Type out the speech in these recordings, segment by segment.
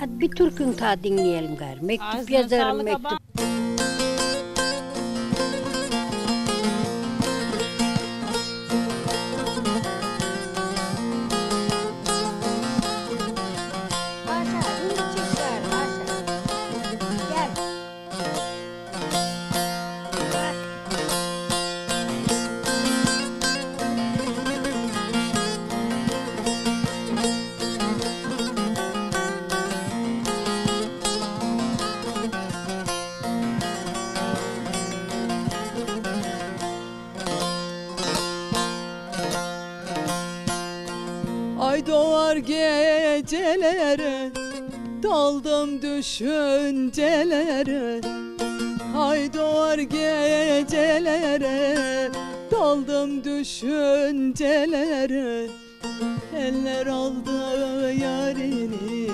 Hadi bir türkün ta dinleyelim gari. Mektup Ağzına yazarım sağlık mektup. abla. Haşa, bunu çek gari, haşa. Gel. Bak. Ay doğar gecelere, daldım düşüncelere. Ay doğar gecelere, daldım düşüncelere. Eller aldı yarini,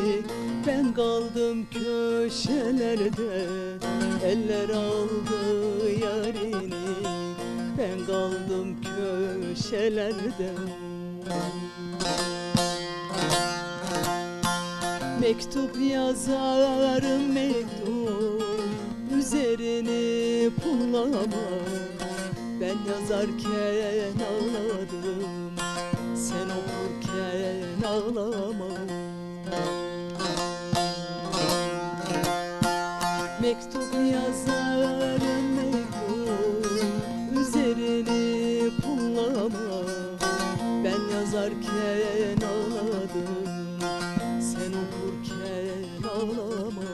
ben kaldım köşelerde. Eller aldı yarini, ben kaldım köşelerde. Mektup yazarım mektup, üzerini pullama. Ben yazarken ağladım, sen okurken ağlama. Mektup yazarım mektup, üzerini pullama. Ben yazarken ağladım, sen okurken ağlama.